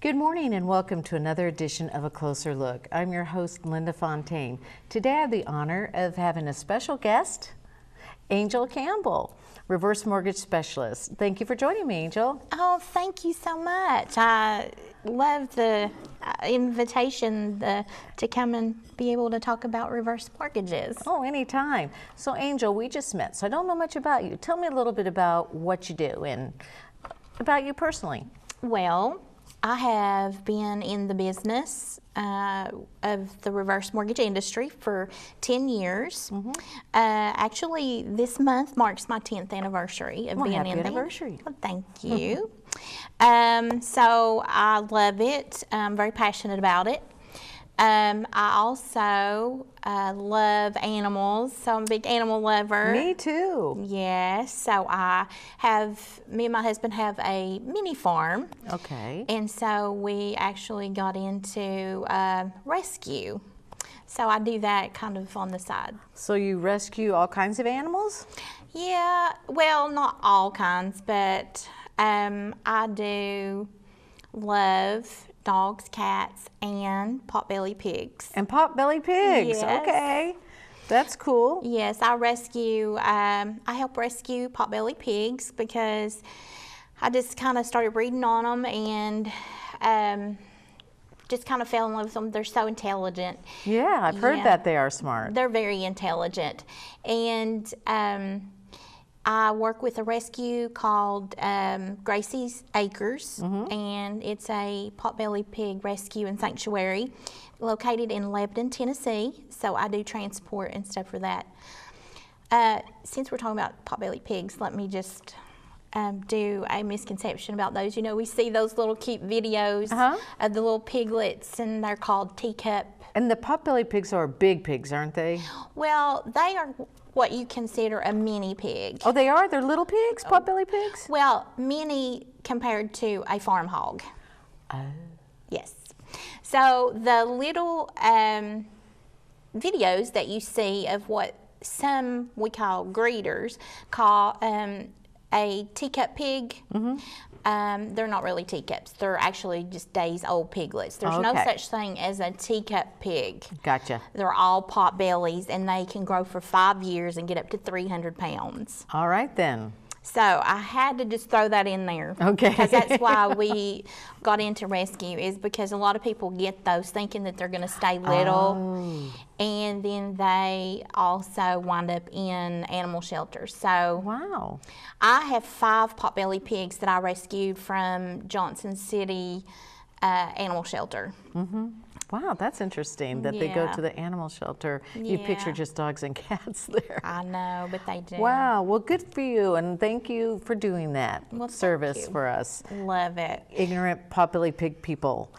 Good morning and welcome to another edition of A Closer Look. I'm your host, Linda Fontaine. Today I have the honor of having a special guest, Angel Campbell, reverse mortgage specialist. Thank you for joining me, Angel. Oh, thank you so much. I love the invitation to come and be able to talk about reverse mortgages. Oh, anytime. So Angel, we just met, so I don't know much about you. Tell me a little bit about what you do and about you personally. Well, I have been in the business of the reverse mortgage industry for 10 years. Actually, this month marks my 10th anniversary of being in anniversary. Well, thank you. So I love it. I'm very passionate about it. I also love animals, so I'm a big animal lover. Me too. Yes, so me and my husband have a mini farm. Okay. And so we actually got into rescue. So I do that kind of on the side. So you rescue all kinds of animals? Yeah, well, not all kinds, but I do love dogs, cats, and potbelly pigs. And potbelly pigs, Yes. Okay. That's cool. Yes, I help rescue potbelly pigs because I just kind of started reading on them and just kind of fell in love with them. They're so intelligent. Yeah, I've heard Yeah. that they are smart. They're very intelligent. And I work with a rescue called Gracie's Acres, and it's a potbelly pig rescue and sanctuary located in Lebanon, Tennessee. So I do transport and stuff for that. Since we're talking about potbelly pigs, let me just do a misconception about those. You know, we see those little cute videos of the little piglets, and they're called teacup. And the potbelly pigs are big pigs, aren't they? Well, they are what you consider a mini pig. Oh, they are? They're little pigs, potbelly pigs? Well, mini compared to a farm hog. Oh. Yes. So the little videos that you see of what some we call greeters call a teacup pig, they're not really teacups. They're actually just days old piglets. There's no such thing as a teacup pig. Gotcha. They're all pot bellies, and they can grow for 5 years and get up to 300 pounds. All right then. So I had to just throw that in there. Okay. Because that's why we got into rescue, is because a lot of people get those thinking that they're going to stay little. And then they also wind up in animal shelters. So Wow. I have 5 potbelly pigs that I rescued from Johnson City Animal Shelter. Wow, that's interesting that they go Yeah. to the animal shelter. You picture Yeah. just dogs and cats there. I know, but they do. Wow, well, good for you, and thank you for doing that Well, thank service you. for us Love it. ignorant potbelly pig people.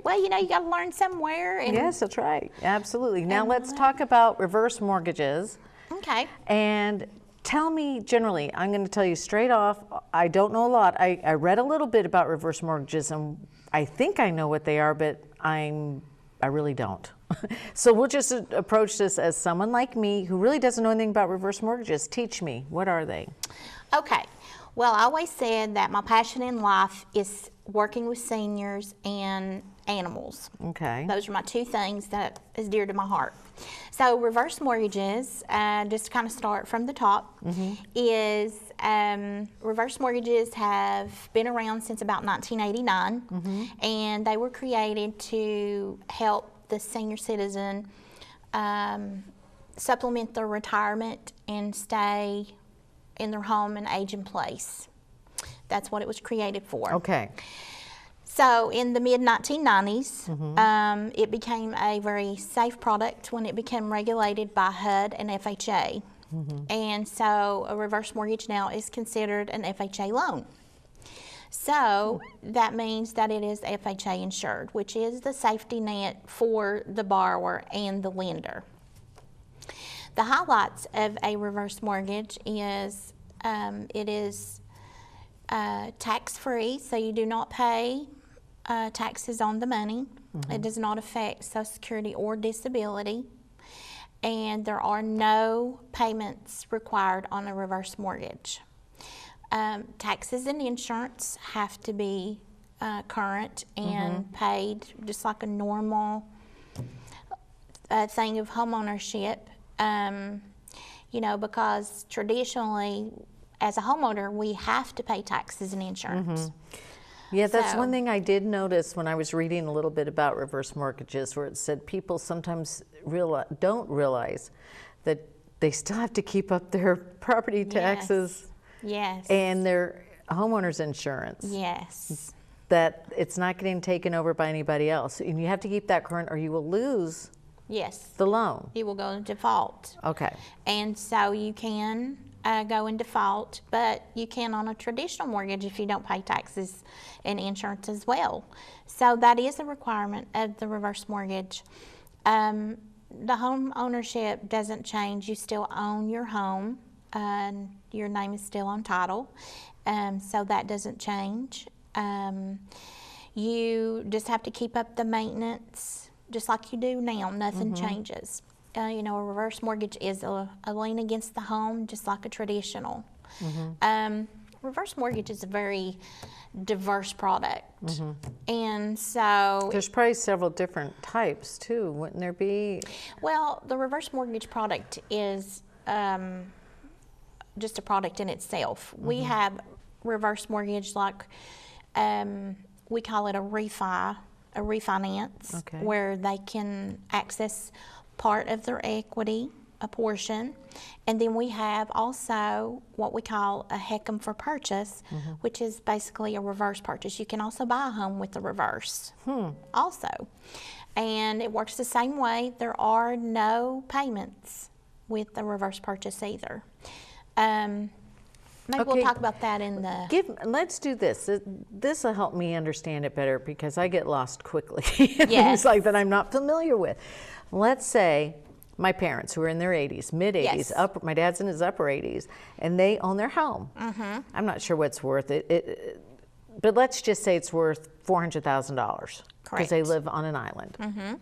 Well, you know, you got to learn somewhere. And Yes, that's right. Absolutely. Now let's talk about reverse mortgages. Okay. And tell me generally, I'm going to tell you straight off, I don't know a lot. I read a little bit about reverse mortgages, and I think I know what they are, but I really don't. So we'll just approach this as someone like me who really doesn't know anything about reverse mortgages. Teach me, what are they? Okay. Well, I always said that my passion in life is working with seniors and animals. Okay. Those are my 2 things that is dear to my heart. So reverse mortgages, just to kind of start from the top, is reverse mortgages have been around since about 1989, and they were created to help the senior citizen supplement their retirement and stay in their home and age in place. That's what it was created for. Okay. So in the mid-1990s, it became a very safe product when it became regulated by HUD and FHA. And so a reverse mortgage now is considered an FHA loan. So that means that it is FHA insured, which is the safety net for the borrower and the lender. The highlights of a reverse mortgage is it is tax-free, so you do not pay taxes on the money. It does not affect Social Security or disability. And there are no payments required on a reverse mortgage. Taxes and insurance have to be current and paid just like a normal thing of homeownership. You know, because traditionally, as a homeowner, we have to pay taxes and insurance. Yeah, that's So- one thing I did notice when I was reading a little bit about reverse mortgages, where it said people sometimes don't realize that they still have to keep up their property taxes Yes. and their homeowner's insurance. Yes. That it's not getting taken over by anybody else. And you have to keep that current or you will lose Yes. the loan. You will go into default. Okay. And so you can go in default, but you can on a traditional mortgage if you don't pay taxes and insurance as well. So that is a requirement of the reverse mortgage. The home ownership doesn't change. You still own your home. Your name is still on title. So that doesn't change. You just have to keep up the maintenance just like you do now. Nothing changes. You know, a reverse mortgage is a lien against the home, just like a traditional. Reverse mortgage is a very diverse product. And so, There's probably several different types too, wouldn't there be? well, the reverse mortgage product is just a product in itself. We have reverse mortgage like, we call it a refinance, Okay. where they can access part of their equity, a portion. And then we have also what we call a HECM for purchase, which is basically a reverse purchase. You can also buy a home with the reverse also. And it works the same way. There are no payments with the reverse purchase either. Maybe Okay. we'll talk about that in the... Let's do this. This will help me understand it better because I get lost quickly. Yes. Things like that I'm not familiar with. Let's say my parents who are in their 80s, mid 80s, Yes. my dad's in his upper 80s, and they own their home. I'm not sure what's worth it, but let's just say it's worth $400,000 because they Correct. live on an island.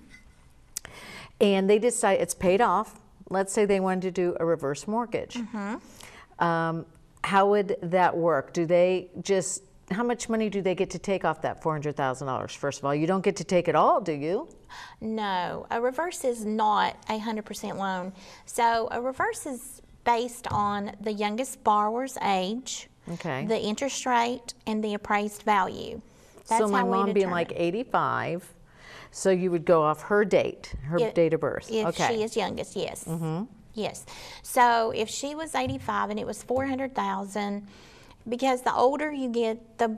And they decide it's paid off. Let's say they wanted to do a reverse mortgage. How would that work? How much money do they get to take off that $400,000? First of all, you don't get to take it all, do you? No, a reverse is not a 100% loan. So a reverse is based on the youngest borrower's age, Okay. the interest rate, and the appraised value. That's So my how we mom being determine like 85, so you would go off her date, her If- date of birth. If Okay. she is youngest, yes. Yes. So if she was 85 and it was 400,000, because the older you get, the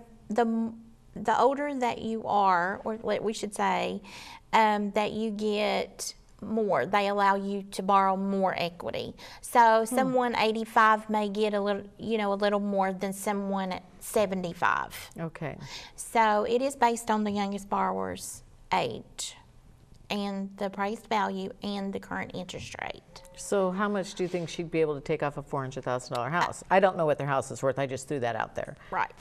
older that you are, or we should say, that you get more. They allow you to borrow more equity. So someone 85 may get a little more than someone at 75. Okay. So it is based on the youngest borrower's age and the appraised value and the current interest rate. So how much do you think she'd be able to take off a $400,000 house? I don't know what their house is worth. I just threw that out there. Right.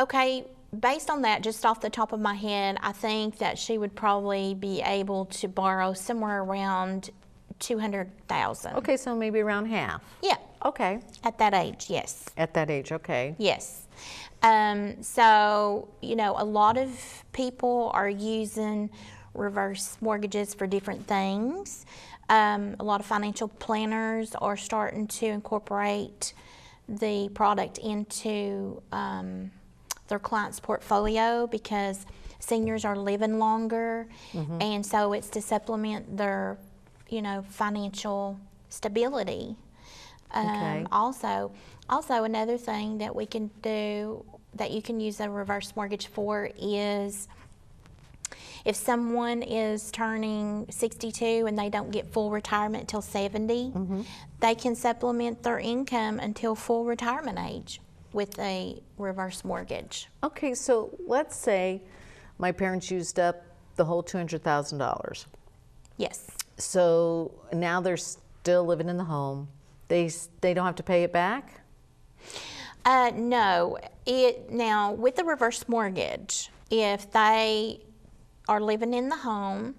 Okay, based on that, just off the top of my head, I think that she would probably be able to borrow somewhere around 200,000. Okay, so maybe around half. Yeah, Okay. at that age, yes. At that age, okay. Yes. So, you know, a lot of people are using reverse mortgages for different things. A lot of financial planners are starting to incorporate the product into their clients' portfolio because seniors are living longer, and so it's to supplement their, financial stability. Okay. Also another thing that we can do that you can use a reverse mortgage for is if someone is turning 62 and they don't get full retirement until 70, they can supplement their income until full retirement age with a reverse mortgage. Okay, so let's say my parents used up the whole $200,000. Yes. So now they're still living in the home. They don't have to pay it back? No. Now, with the reverse mortgage, if they are living in the home,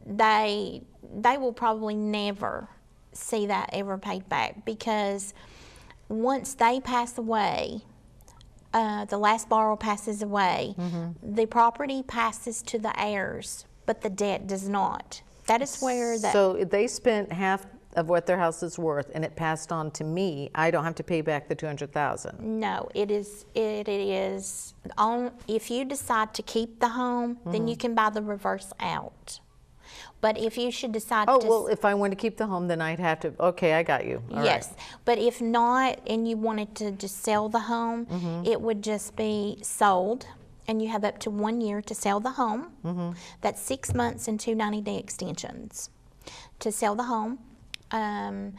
they will probably never see that ever paid back because once they pass away, the last borrower passes away, the property passes to the heirs, but the debt does not. That is where the... So if they spent half of what their house is worth and it passed on to me, I don't have to pay back the $200,000. No, it is on, if you decide to keep the home, then you can buy the reverse out. But if you should decide Oh, to... well, if I want to keep the home, then I'd have to, okay, I got you. All yes, right. but if not, and you wanted to just sell the home, it would just be sold, and you have up to 1 year to sell the home. That's 6 months and 2 90-day extensions to sell the home. And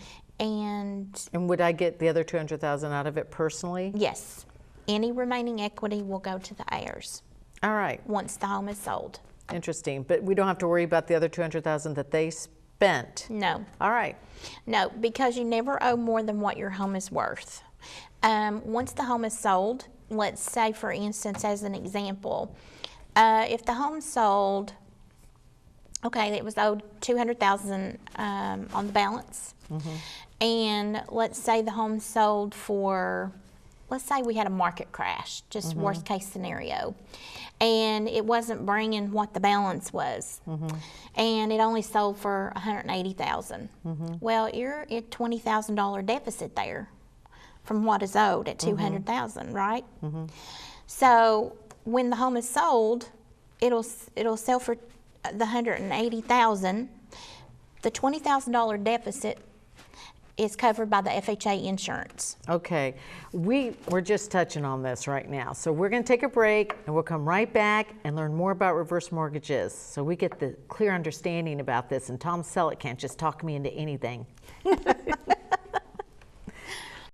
would I get the other $200,000 out of it personally? yes, any remaining equity will go to the heirs All right, once the home is sold. interesting. But we don't have to worry about the other $200,000 that they spent. No. All right. No, because you never owe more than what your home is worth. Once the home is sold, let's say, for instance, as an example, if the home sold, okay, it was owed $200,000 on the balance, and let's say the home sold for, let's say we had a market crash, just worst case scenario, and it wasn't bringing what the balance was, and it only sold for $180,000. Well, you're at $20,000 deficit there from what is owed at $200,000, right? So when the home is sold, it'll sell for the $180,000. The $20,000 deficit is covered by the FHA insurance. Okay, we're just touching on this right now. So we're going to take a break and we'll come right back and learn more about reverse mortgages so we get the clear understanding about this, and Tom Selleck can't just talk me into anything.